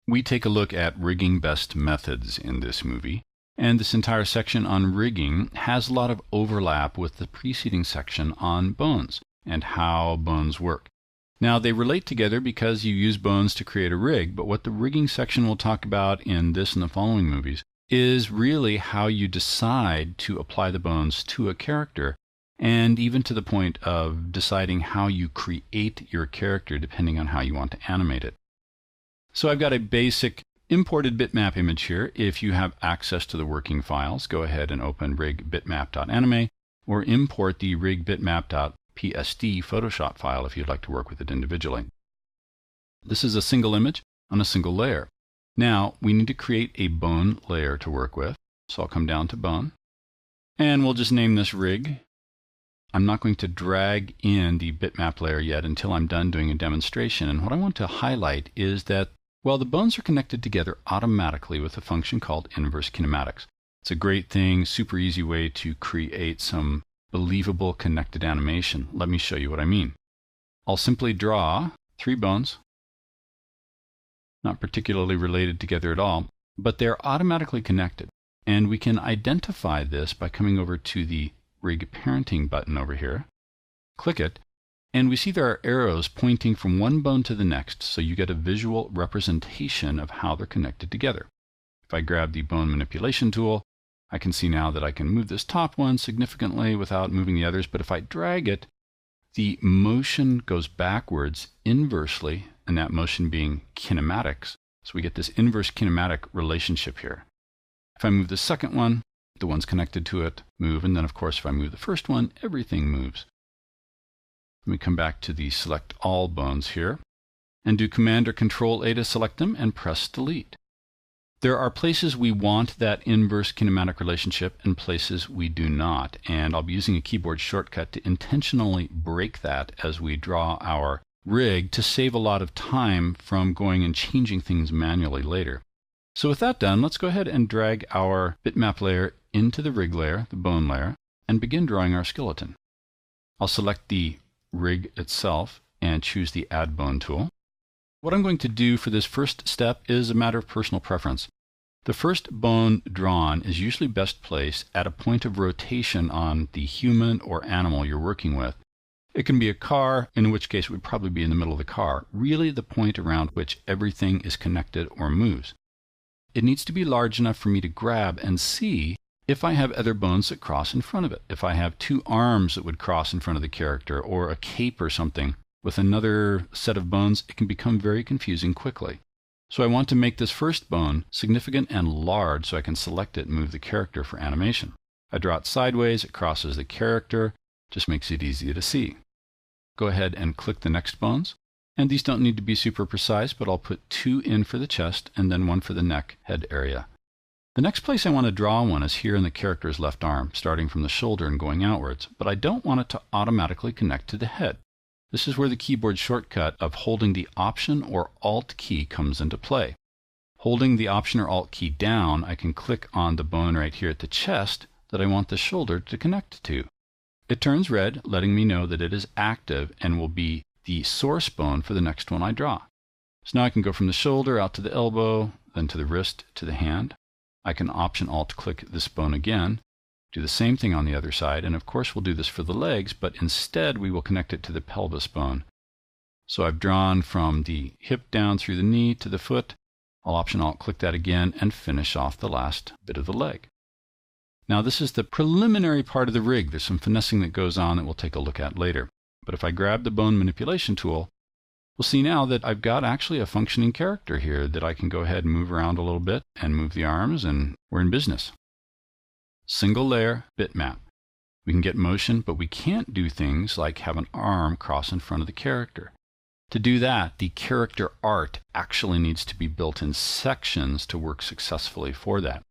We take a look at rigging best methods in this movie, and this entire section on rigging has a lot of overlap with the preceding section on bones and how bones work. Now, they relate together because you use bones to create a rig, but what the rigging section will talk about in this and the following movies is really how you decide to apply the bones to a character, and even to the point of deciding how you create your character depending on how you want to animate it. So I've got a basic imported bitmap image here. If you have access to the working files, go ahead and open rigbitmap.anime or import the rigbitmap.psd Photoshop file if you'd like to work with it individually. This is a single image on a single layer. Now we need to create a bone layer to work with. So I'll come down to bone and we'll just name this rig. I'm not going to drag in the bitmap layer yet until I'm done doing a demonstration. And what I want to highlight is that, well, the bones are connected together automatically with a function called inverse kinematics. It's a great thing, super easy way to create some believable connected animation. Let me show you what I mean. I'll simply draw 3 bones, not particularly related together at all, but they're automatically connected. And we can identify this by coming over to the Rig Parenting button over here. Click it, and we see there are arrows pointing from one bone to the next, so you get a visual representation of how they're connected together. If I grab the bone manipulation tool, I can see now that I can move this top one significantly without moving the others, but if I drag it, the motion goes backwards inversely, and that motion being kinematics. So we get this inverse kinematic relationship here. If I move the second one, the ones connected to it move, and then of course if I move the first one, everything moves. Let me come back to the select all bones here and do Command or Control A to select them and press delete. There are places we want that inverse kinematic relationship and places we do not, and I'll be using a keyboard shortcut to intentionally break that as we draw our rig to save a lot of time from going and changing things manually later. So with that done, let's go ahead and drag our bitmap layer into the rig layer, the bone layer, and begin drawing our skeleton. I'll select the rig itself and choose the Add Bone tool. What I'm going to do for this first step is a matter of personal preference. The first bone drawn is usually best placed at a point of rotation on the human or animal you're working with. It can be a car, in which case it would probably be in the middle of the car, really the point around which everything is connected or moves. It needs to be large enough for me to grab and see if I have other bones that cross in front of it. If I have 2 arms that would cross in front of the character, or a cape or something with another set of bones, it can become very confusing quickly. So I want to make this first bone significant and large so I can select it and move the character for animation. I draw it sideways, it crosses the character, just makes it easy to see. Go ahead and click the next bones. And these don't need to be super precise, but I'll put 2 in for the chest and then 1 for the neck head area. The next place I want to draw one is here in the character's left arm, starting from the shoulder and going outwards, but I don't want it to automatically connect to the head. This is where the keyboard shortcut of holding the Option or Alt key comes into play. Holding the Option or Alt key down, I can click on the bone right here at the chest that I want the shoulder to connect to. It turns red, letting me know that it is active and will be the source bone for the next one I draw. So now I can go from the shoulder out to the elbow, then to the wrist, to the hand. I can Option Alt click this bone again, do the same thing on the other side, and of course we'll do this for the legs, but instead we will connect it to the pelvis bone. So I've drawn from the hip down through the knee to the foot. I'll Option Alt click that again and finish off the last bit of the leg. Now this is the preliminary part of the rig. There's some finessing that goes on that we'll take a look at later. But if I grab the bone manipulation tool, we'll see now that I've got actually a functioning character here that I can go ahead and move around a little bit and move the arms, and we're in business. Single layer bitmap. We can get motion, but we can't do things like have an arm cross in front of the character. To do that, the character art actually needs to be built in sections to work successfully for that.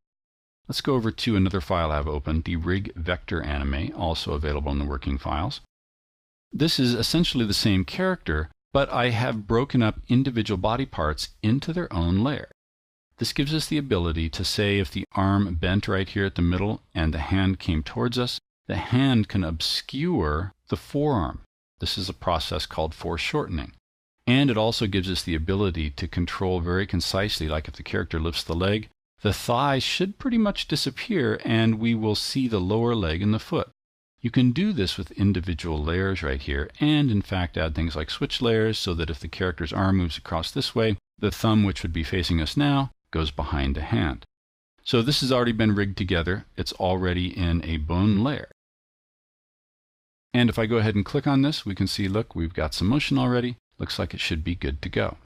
Let's go over to another file I have open, the rig vector anime, also available in the working files. This is essentially the same character, but I have broken up individual body parts into their own layer. This gives us the ability to say if the arm bent right here at the middle and the hand came towards us, the hand can obscure the forearm. This is a process called foreshortening. And it also gives us the ability to control very concisely, like if the character lifts the leg, the thigh should pretty much disappear and we will see the lower leg and the foot. You can do this with individual layers right here, and in fact add things like switch layers so that if the character's arm moves across this way, the thumb, which would be facing us now, goes behind the hand. So this has already been rigged together. It's already in a bone layer. And if I go ahead and click on this, we can see, look, we've got some motion already. Looks like it should be good to go.